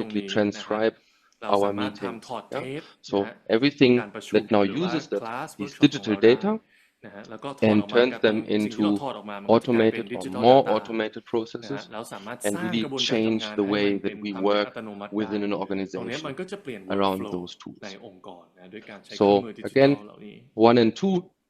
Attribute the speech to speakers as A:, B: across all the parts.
A: automatically
B: นะครับ
A: transcribe
B: เรา
A: our
B: สามารถทำ
A: meetings.
B: ถอดเท
A: Yeah?
B: ป
A: So
B: นะฮะ
A: everything
B: การประชุม
A: that now
B: หรือว่า
A: uses that
B: คลาส
A: these
B: เวิร์กช็อปของ
A: digital
B: เราได้
A: data
B: นะฮะแล้วก็ถอด
A: and
B: ออกมาก
A: turns
B: ลายเป็น
A: them
B: สิ่งที่เรา
A: into
B: ถอดออกมามันก็จะกลายเป็น
A: automated or
B: Digital
A: more
B: Data
A: automated
B: นะฮะ
A: processes
B: แล้วสามารถ
A: and
B: สร้าง
A: really
B: กระบวนการ
A: change
B: ทำงาน
A: the
B: ให้มัน
A: way
B: เป็น
A: that we
B: ทำเป็น
A: work
B: อัตโนมัติได้
A: within an
B: ตรงนี้มัน
A: organization
B: ก็จะเปลี่ยน
A: around
B: workflow
A: those
B: ใน
A: tools.
B: องค์กรนะด้วยการใช้เครื่อง
A: So
B: มือดิจิทัล
A: again,
B: เหล่านี้
A: 1 and 2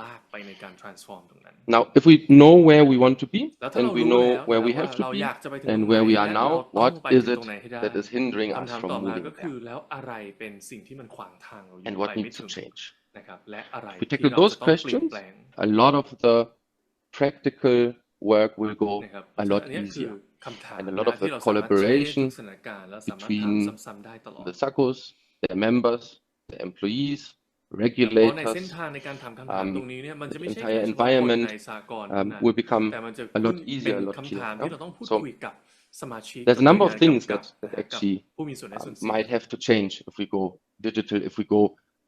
B: ลากไปในการ transform ตรงนั้น
A: Now, if we know where we want to be
B: แล้วถ้า
A: and
B: เรา
A: we
B: รู้
A: know
B: แล้ว
A: where
B: นะ
A: we
B: ว่า
A: have to
B: เรา
A: be
B: อยากจะไปถึงตรง
A: and
B: ไหน
A: where we are
B: และเรา
A: now,
B: ต้อง
A: what
B: ไป
A: is
B: ถึง
A: it
B: ตรงไหนให้ได้
A: that is hindering us
B: คำถาม
A: from
B: ต่อมา
A: moving
B: ก็
A: there
B: คือแล้วอะไรเป็นสิ่งที่มันขวางทางเราอยู่
A: and
B: ไป
A: what
B: ไม่
A: needs
B: ถึ
A: to
B: ง
A: change?
B: นะครับและอะไร
A: If we
B: ที่
A: tackle
B: เรา
A: those
B: จะต้องเปลี่ยน
A: questions,
B: แปลง
A: a lot of the practical work will go
B: นะครับ
A: a
B: ซึ่ง
A: lot
B: อันนี้คือ
A: easier.
B: คำถาม
A: And a
B: นะ
A: lot
B: ฮะ
A: of
B: ที่
A: the
B: เราสามารถใช้ในทุก
A: collaboration
B: สถานการณ์และสามารถถาม
A: between
B: ซ้ำๆได้ตลอด
A: the SACCOs, their members, the employees,
B: เพราะในเส้น
A: regulators,
B: ทางในการถามคำถามตรงนี้เนี่ยมันจะ
A: the
B: ไม่ใช่
A: entire
B: แค่เฉพาะคนใน
A: environment
B: สากลเท่านั้น
A: will
B: แต่
A: become
B: มันจะ
A: a
B: ขึ้
A: lot
B: นเป็น
A: easier, a lot
B: คำ
A: clearer.
B: ถามที่เราต้องพูด
A: So
B: คุยกับสมาชิก
A: there's
B: กับ
A: a
B: หน่วย
A: number
B: งา
A: of
B: น
A: things
B: กำกับ
A: that
B: นะฮะกับ
A: actually
B: ผู้มีส่วนได้ส่วนเสีย
A: might have to change if we go digital, if we go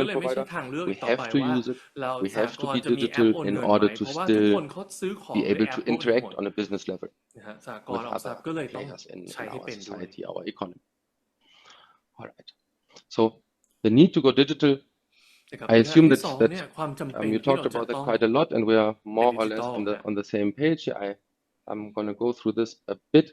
A: payment
B: เลยไม่ใช่
A: provider.
B: ทางเลือก
A: We
B: อีกต่อ
A: have
B: ไป
A: to
B: ว่า
A: use it.
B: เรา
A: We
B: สห
A: have
B: ก
A: to
B: ร
A: be
B: ณ์จะมีแอป
A: digital
B: โอน
A: in
B: เงินไหม
A: order
B: เพ
A: to
B: ราะว่าทุก
A: still
B: คนเขาซื้อของ
A: be
B: ด้วย
A: able
B: แอ
A: to
B: ปโอนกันหม
A: interact
B: ด
A: on a business level
B: นะฮะสหกร
A: with
B: ณ์ออมทรัพ
A: other
B: ย์ก็เลยต้อง
A: players in
B: ใช้ให้
A: our
B: เป็นด้วย
A: society, our economy. All right. So the need to go digital,
B: นะครับ
A: I
B: อัน
A: assume
B: ที่
A: that
B: สอง
A: that
B: เนี่ยความจำเป็น
A: you
B: ที่
A: talked
B: เราจะ
A: about that
B: ต้อง
A: quite a lot, and we are
B: เป็น
A: more
B: ดิ
A: or
B: จิทั
A: less
B: ล
A: on the
B: นะ
A: on the same page. I'm gonna go through this a bit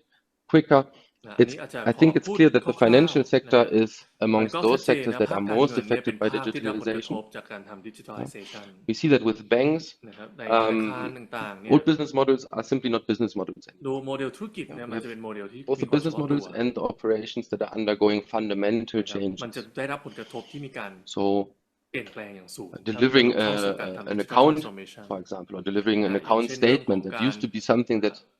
A: quicker.
B: นะอันนี้อาจจะ
A: I
B: ขอ
A: think it's
B: พูด
A: clear that
B: ค
A: the
B: ร่าว
A: financial
B: ๆนะ
A: sector
B: ฮะ
A: is
B: มัน
A: amongst
B: ก็ชัด
A: those
B: เจน
A: sectors
B: นะ
A: that
B: ภา
A: are
B: คการ
A: most
B: เงินเนี่ยเป็น
A: affected by
B: ภาคที่ได้รับผลกระท
A: digitalization.
B: บจากการทำ digitalization
A: We see that with banks,
B: นะครับในธนาคารต่างๆเนี่ย
A: old business models are simply not business models
B: ดู
A: anymore.
B: โมเดลธุรกิจเนี่ย
A: We
B: มัน
A: have
B: จะเป็นโมเดลที่
A: both
B: มี
A: the
B: ความเฉ
A: business
B: พาะตัว
A: models and the operations that are undergoing fundamental
B: นะครับมันจะ
A: changes.
B: ได้รับผลกระทบที่มีการ
A: So
B: เปลี่ยนแปลงอย่างสูงถ้า
A: delivering
B: เราเข้าสู่การทำ
A: an
B: digital
A: account,
B: transformation
A: for example, or delivering an
B: อย่าง
A: account
B: เช่นเรื่องของ
A: statement that
B: การ
A: used to be something that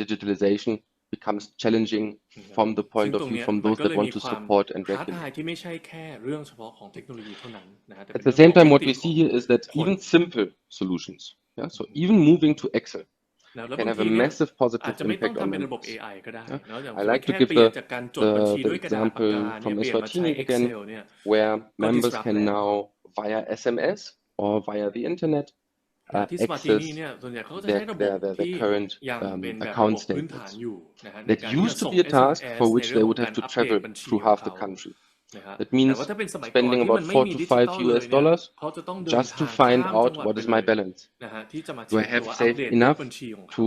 A: digitalization becomes challenging from the
B: ซึ่ง
A: point
B: ต
A: of
B: รง
A: view
B: เนี้ย
A: from
B: มัน
A: those
B: ก็
A: that
B: เลย
A: want
B: มี
A: to
B: ความ
A: support and
B: ท้าทาย
A: regulate.
B: ที่ไม่ใช่แค่เรื่องเฉพาะของเทคโนโลยีเท่านั้นนะฮะแต่
A: At
B: เป็น
A: the
B: เรื่อง
A: same
B: ของ
A: time,
B: มิ
A: what
B: ติ
A: we
B: ขอ
A: see
B: ง
A: here is that
B: คน
A: even simple solutions, yeah, so even moving to Excel
B: นะแล้ว
A: can
B: บาง
A: have
B: ที
A: a
B: เนี่ย
A: massive
B: อาจ
A: positive
B: จะไม่ต้อง
A: impact
B: ทำ
A: on
B: เป็นระบบ
A: members.
B: AI ก็ได้
A: Yeah.
B: เนาะอย่าง
A: I
B: สมม
A: like
B: ติ
A: to
B: แค่
A: give
B: เปลี่ยนจากการจดบัญชี
A: the
B: ด้วยกระดาษปาก
A: example
B: กาเนี่ย
A: from
B: เปลี่ยนมาใช้
A: Eswatini again,
B: Excel เนี่ย
A: where
B: ก็
A: members
B: disrupt
A: can
B: แล้ว
A: now via SMS or via the internet
B: ที่สมาร์ทีนี่
A: access
B: เนี่ยส่วนใหญ่เขาก็จะใช้ระบบ
A: their
B: ที่
A: current
B: ยังเป็นแบบระ
A: account
B: บบพื้นฐาน
A: statements.
B: อยู่นะฮะใน
A: That
B: การที่จะ
A: used to
B: ส่ง
A: be a task
B: SMS
A: for
B: ใน
A: which
B: เรื่อ
A: they
B: งขอ
A: would
B: ง
A: have
B: การ
A: to
B: อัปเดต
A: travel
B: บัญชี
A: through
B: ของ
A: half the
B: เขา
A: country.
B: นะฮะ
A: That
B: แต่
A: means
B: ว่าถ้าเป็นสมัยก่อน
A: spending
B: ที่
A: about
B: มันไม่
A: 4
B: มี
A: to
B: ดิจิตอ
A: 5
B: ลเลย
A: US
B: เนี่ย
A: dollars
B: เขาจะต้องเดิน
A: just to
B: ทาง
A: find
B: ข้าม
A: out
B: จังหวัด
A: what
B: ไป
A: is
B: เล
A: my
B: ย
A: balance.
B: นะฮะที่จะมา
A: Do
B: เช็
A: I
B: คหรือ
A: have
B: ว่าอัป
A: saved
B: เดตเลข
A: enough
B: บัญชีของเขา
A: to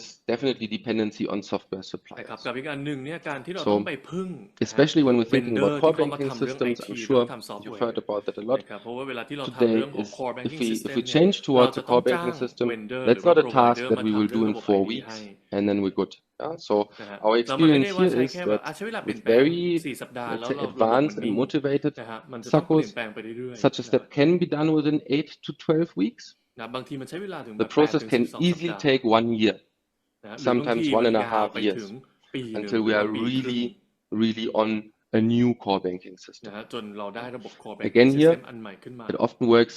A: is definitely dependency on software
B: นะครับ
A: suppliers.
B: กับอีกอันหนึ่งเนี่ยการที่เรา
A: So,
B: ต้องไปพึ่งนะฮะ
A: especially when we're thinking
B: vendor
A: about
B: ที่
A: core
B: เขามา
A: banking
B: ทำเรื่อง
A: systems,
B: IT
A: I'm
B: เรื่อง
A: sure
B: ทำซอฟต์
A: you've
B: แว
A: heard
B: ร์
A: about that a lot.
B: นะครับเพราะว่าเวลาที่เราทำ
A: Today
B: เรื่องของ
A: is
B: core
A: if
B: banking
A: we
B: system เนี่ย
A: change
B: เรา
A: towards
B: จะ
A: a
B: ต้อง
A: core
B: จ้าง
A: banking system,
B: vendor หรือ
A: that's
B: ว่า
A: not a task
B: provider
A: that
B: มา
A: we will
B: ทำเรื่อ
A: do
B: ง
A: in
B: ระบบ
A: 4
B: IT
A: weeks
B: ให้
A: and then we're good. Yeah? So
B: นะฮะ
A: our
B: แล้วมันไม่
A: experience
B: ได้ว่า
A: here
B: ใช้
A: is
B: แค่แบบ
A: that
B: ใช้เวลาเปลี่ย
A: with
B: นแปลง
A: very,
B: 4 สัปดาห์
A: let's
B: แล้ว
A: say,
B: ระบบมัน
A: advanced and
B: นิ่ง
A: motivated
B: นะฮะมันจะต้องเปลี่ยน
A: succos,
B: แปลงไปเรื่อย
A: such a
B: ๆนะ
A: step can be done within 8 to 12 weeks.
B: นะบางทีมันใช้เวลาถึงแบ
A: The
B: บ
A: process
B: 8 ถึง
A: can
B: 12 สัป
A: easily
B: ดาห์
A: take 1 year,
B: นะหรือบางที
A: sometimes
B: มัน
A: 1 and a
B: ยาว
A: half
B: ไปถึง
A: years
B: ปีหนึ่ง
A: until
B: หรื
A: we
B: อว่า
A: are
B: ปีครึ่ง
A: really on a new core banking system.
B: นะฮะจนเราได้ระบบ core banking
A: Again here,
B: system อันใหม่ขึ้นมา
A: it often works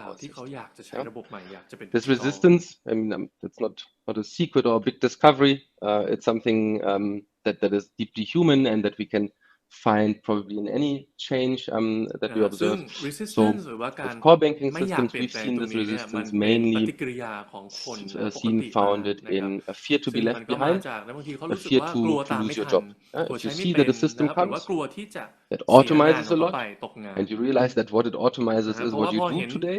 B: ล่า
A: our
B: ที่เขา
A: system.
B: อยากจะใช้
A: Yeah?
B: ระบบใหม่อยากจะเป็น
A: This
B: digital
A: resistance, I mean, it's not a secret or a big discovery. It's something that is deeply human and that we can find probably in any change that we
B: ซึ่ง
A: observe.
B: resistance
A: So
B: หรือว่าการ
A: with core banking
B: ไม่อยาก
A: systems,
B: เปลี่ยน
A: we've
B: แปลง
A: seen
B: ตรง
A: this
B: นี้เนี่ยมัน
A: resistance
B: เป็นป
A: mainly
B: ฏิกิริยาของคนปก
A: seen
B: ติมาก
A: founded
B: นะครับ
A: in a fear to
B: ซึ่
A: be
B: งมัน
A: left
B: ก็มา
A: behind,
B: จากบางทีเขา
A: a
B: รู้สึก
A: fear
B: ว่ากลัว
A: to
B: ตาม
A: lose
B: ไม่
A: your
B: ทัน
A: job.
B: กลัว
A: If
B: ใช้
A: you
B: ไม่
A: see
B: เป็
A: that
B: น
A: a system
B: นะครับหรือว่า
A: comes
B: กลัวที่จะ
A: that
B: เสียงาน
A: automizes
B: ของ
A: a
B: เขา
A: lot,
B: ไปตกงาน
A: and you realize that what it
B: นะ
A: automizes
B: ฮะ
A: is
B: เพราะ
A: what
B: ว่า
A: you
B: พอ
A: do
B: เห็น
A: today,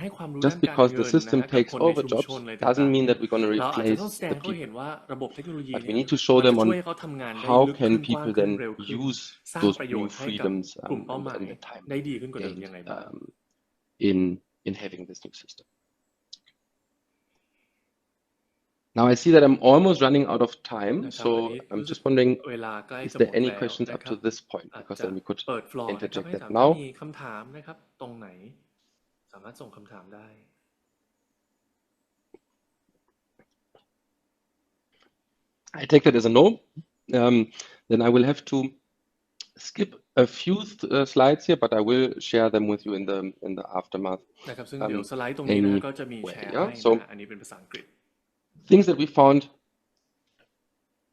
B: ให้ความรู้
A: just
B: ด้านการ
A: because
B: เงิ
A: the
B: นนะ
A: system
B: ฮะกับ
A: takes
B: คนใน
A: over
B: ชุมช
A: jobs
B: นอะไร
A: doesn't
B: ต่างๆ
A: mean
B: เนี่ย
A: that we're going to
B: เราอาจจะ
A: replace
B: ต้องแสดง
A: the
B: ให้เขาเห็น
A: people.
B: ว่าระบบเทคโนโลยี
A: But
B: เนี่
A: we
B: ย
A: need to show
B: มัน
A: them
B: จะช่วย
A: on
B: ให้เขาทำงานได้
A: how
B: ลึก
A: can
B: ขึ้นกว้าง
A: people
B: ขึ้น
A: then
B: เร็วขึ้น
A: use
B: สร้าง
A: those
B: ประโยช
A: new
B: น์ให้กับ
A: freedoms
B: กลุ่มเป้าหมาย
A: and the time
B: ได้ดีขึ้นกว่าเดิม
A: gained
B: ยังไงบ้าง
A: in having this new system. Now I see that I'm almost running out of time,
B: นะครับอัน
A: so
B: นี้
A: I'm
B: รู้สึก
A: just wondering,
B: เวลาใกล้
A: is
B: จะ
A: there
B: หมด
A: any
B: แล้ว
A: questions
B: นะ
A: up
B: ครั
A: to
B: บ
A: this point?
B: อาจ
A: Because
B: จะ
A: then we could
B: เปิดฟลอร์นะครับ
A: interject
B: ให้
A: that
B: ถามถ้า
A: now.
B: มีคำถามนะครับ ตรงไหน สามารถส่งคำถามได้
A: I take that as a no. Then I will have to skip a few slides here, but I will share them with you in the aftermath.
B: นะครับซึ่งเดี๋ยวสไลด์ตรงนี้นะฮะก็จะมีแชร์
A: yeah?
B: ให้นะ
A: So
B: ฮะอันนี้เป็นภาษาอังกฤษ
A: things that we found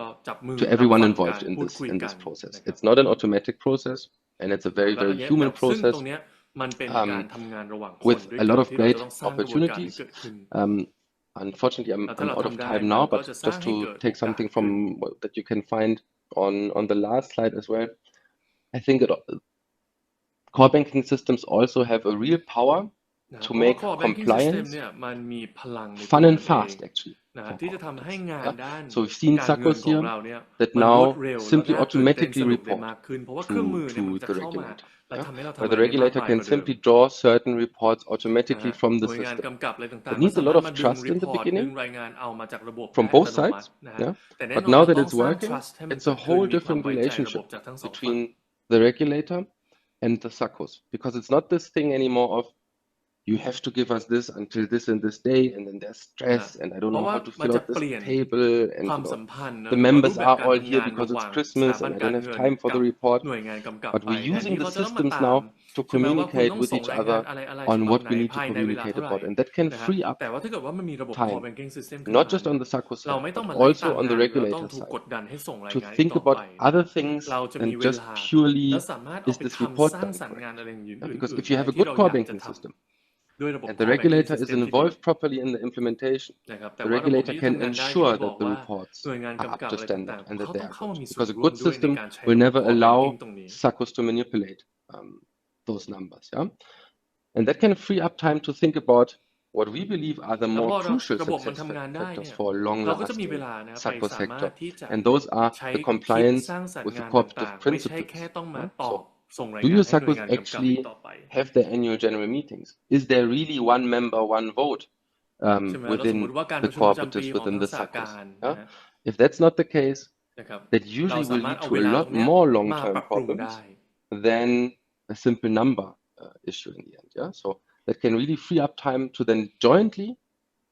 B: ก็จับมือ
A: to
B: รับ
A: everyone
B: ฟัง
A: involved
B: การ
A: in
B: พูด
A: this
B: คุย
A: in
B: กั
A: this
B: น
A: process.
B: นะครับ
A: It's not an automatic process, and it's a very
B: แล้วอั
A: very
B: นเนี้ย
A: human
B: ซึ่งตรง
A: process
B: เนี้ยมันเป็นการทำงานระหว่างคน
A: with
B: ด้วย
A: a
B: กั
A: lot
B: น
A: of
B: ที่เราจะ
A: great
B: ต้องสร้างกระบวนการนี้
A: opportunities.
B: เกิดขึ้น
A: Unfortunately,
B: แล้วถ้า
A: I'm
B: เรา
A: out of
B: ทำได้
A: time
B: มัน
A: now,
B: ก็
A: but
B: จะสร้าง
A: just
B: ให้
A: to
B: เกิด
A: take
B: โอกาส
A: something
B: ขึ้น
A: from that you can find on the last slide as well. I think core banking systems also have a real power
B: นะ
A: to
B: เพราะว่า
A: make
B: core banking system
A: compliance
B: เนี่ยมันมีพลังในตัว
A: fun
B: มั
A: and
B: นเอง
A: fast, actually,
B: นะ
A: for
B: ที่จะทำให้
A: corporates.
B: งาน
A: Yeah?
B: ด้าน
A: So we've seen
B: การเงิน
A: SACCOs
B: ของ
A: here
B: เราเนี่ย
A: that
B: มันรวด
A: now
B: เร็วแล้ว
A: simply
B: น่าตื่นเต้น
A: automatically
B: สนุกได้
A: report
B: มากขึ้น เพราะว่าเครื่องมือเนี่ย
A: to
B: มันจะ
A: the
B: เข้ามา
A: regulator.
B: และ
A: Yeah?
B: ทำให้เราทำ
A: Where
B: อะ
A: the
B: ไรได้มาก
A: regulator
B: มาย
A: can
B: กว่าเดิม
A: simply draw certain reports
B: นะ
A: automatically
B: ฮะ
A: from
B: ห
A: the
B: น่วยงาน
A: system.
B: กำกับอะไรต่าง
A: It
B: ๆ มัน
A: needs a
B: สา
A: lot
B: มารถ
A: of
B: มาดึง
A: trust
B: รี
A: in
B: พ
A: the
B: อร์ตดึง
A: beginning
B: รายงานเอามาจากระบบ
A: from
B: ได้
A: both
B: อัตโนมัติ
A: sides.
B: นะฮะ
A: Yeah?
B: แต่แน่
A: But
B: นอน
A: now
B: เรา
A: that
B: ต้อง
A: it's
B: สร้าง
A: working,
B: trust ให้มัน
A: it's
B: เกิ
A: a
B: ดขึ้น
A: whole
B: มีความ
A: different
B: ไว้ใจระบบ
A: relationship
B: จากทั้งสองฝั่ง
A: between the regulator and the SACCOs, because it's not this thing anymore of you have to give us this until this and this day, and then there's
B: นะ
A: stress,
B: ฮะ
A: and I don't
B: เพราะ
A: know
B: ว่า
A: how to
B: มัน
A: fill
B: จะ
A: out
B: เป
A: this
B: ลี่ยน
A: table, and
B: ความสัมพันธ์นะ
A: the
B: หรือว่ารูป
A: members
B: แบบ
A: are
B: การ
A: all
B: ทำ
A: here
B: งาน
A: because
B: ระห
A: it's
B: ว่างส
A: Christmas,
B: ถาบัน
A: and I
B: การ
A: don't have
B: เงิน
A: time for
B: กั
A: the
B: บ
A: report.
B: หน่วยงานกำกับ
A: But
B: ไป
A: we're
B: แทน
A: using
B: ที่
A: the
B: เขาจะต้องมา
A: systems
B: ตาม
A: now to
B: ใช่ไหมว่าคุณ
A: communicate
B: ต้อง
A: with
B: ส่ง
A: each
B: รายงาน
A: other
B: อะไร
A: on
B: ฉบับ
A: what
B: ไหน
A: we need to
B: ภายในเวลา
A: communicate
B: เท่าไหร่
A: about, and that can
B: นะฮะ
A: free up
B: แต่ว่าถ้าเกิดว่ามันมีระบบ core
A: time,
B: banking system ขึ้น
A: not
B: มา
A: just
B: เนี่
A: on
B: ย
A: the Sacco
B: เรา
A: side,
B: ไม่ต้อง
A: but
B: มาไล่
A: also
B: ตาม
A: on
B: งา
A: the
B: นหรือเราต้อง
A: regulator
B: ถูก
A: side,
B: กดดันให้ส่งราย
A: to
B: งานอีก
A: think
B: ต่อ
A: about
B: ไป
A: other
B: นะ
A: things
B: เราจะมี
A: than
B: เว
A: just
B: ลา
A: purely
B: และสามารถเอา
A: is
B: ไป
A: this
B: ทำ
A: report
B: สร้าง
A: done
B: สรรค์งาน
A: correctly?
B: อะไรอย่าง
A: Yeah,
B: อื่น
A: because
B: ๆ
A: if you
B: ได้
A: have a
B: ที่
A: good
B: เรา
A: core
B: อยากจะ
A: banking
B: ท
A: system
B: ำด้วยระบบ
A: and the
B: core banking
A: regulator is
B: system ที่ดี
A: involved properly in the implementation,
B: นะครับแต่
A: the
B: ว่าระบบ
A: regulator
B: นี้
A: can
B: ทำงานได้ที่
A: ensure
B: ผมบอ
A: that
B: ก
A: the
B: ว่า
A: reports
B: หน่วยงาน
A: are
B: กำ
A: up
B: กับ
A: to
B: อะไร
A: standard
B: ต่างๆ
A: and
B: เขา
A: that they
B: ต้อง
A: are
B: เข้ามา
A: good.
B: มีส่วน
A: Because a
B: ร่วม
A: good
B: ด้วยใน
A: system
B: การใช้
A: will
B: ระบบ
A: never
B: core
A: allow
B: banking ตรงนี้
A: suckers to manipulate those numbers. Yeah? And that can free up time to think about what we believe are the
B: แล้วพ
A: more
B: อ
A: crucial
B: ระบบมัน
A: success
B: ทำงานได้
A: factors
B: เนี่ย
A: for a
B: เราก็จะมี
A: long-lasting
B: เวลานะไป
A: Sacco
B: สามาร
A: sector.
B: ถที่จะ
A: And those are
B: ใช้
A: the
B: คิด
A: compliance
B: สร้างสรรค์
A: with the
B: งาน
A: cooperative
B: ต่างๆ ไม่ใช่แค่
A: principles.
B: ต้องมา
A: Yeah?
B: ตอบ
A: So
B: ส่งราย
A: do
B: งาน
A: your
B: ให้หน่วย
A: Saccos
B: งานกำกับอีก
A: actually
B: ต่อไป
A: have their annual general meetings? Is there really one member, one vote
B: ใช่ไหมแล้วสมม
A: within
B: ติว่าการป
A: the
B: ระชุมประจำปี
A: cooperatives,
B: ของ
A: within
B: ทั้
A: the
B: งสหการ
A: Saccos?
B: นะ
A: Yeah?
B: ฮะ
A: If that's not the case,
B: นะครับ
A: that
B: เรา
A: usually
B: สา
A: will
B: มารถ
A: lead
B: เอา
A: to
B: เว
A: a
B: ลาตร
A: lot
B: งเนี้ย
A: more
B: มาป
A: long-term
B: รับปรุงได้
A: problems than a simple number issue in the end. Yeah, so that can really free up time to then jointly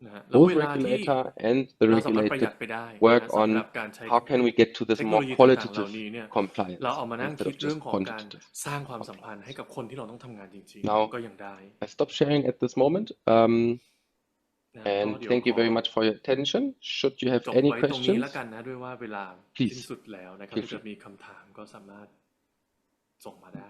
B: นะฮะแล้ว
A: both
B: เวลาที่
A: regulator and the
B: เราสามารถประหยั
A: regulated
B: ดไปได้นะ
A: work
B: ฮะสำหรับ
A: on
B: การใช้
A: how can we get to
B: เท
A: this
B: คโนโล
A: more
B: ยีต่างๆเหล่า
A: qualitative
B: นี้เนี่ย
A: compliance
B: เราเอามานั่ง
A: instead
B: คิด
A: of
B: เรื่อ
A: just
B: งของการ
A: quantitative
B: สร้างความสัมพันธ์
A: compliance.
B: ให้กับคนที่เราต้องทำงานจริง
A: Now
B: ๆ ก็ยังได้
A: I stop sharing at this moment.
B: นะฮะก็
A: And
B: เดี๋ยว
A: thank
B: ข
A: you
B: อ
A: very much for your attention. Should you have
B: จบ
A: any
B: ไว้ตรงนี้
A: questions,
B: แล้วกันนะด้วยว่าเวลา
A: Please
B: สิ้นสุดแล้วนะครับ
A: feel
B: ถ้าเกิด
A: free.
B: มีคำถามก็สามารถส่งมาได้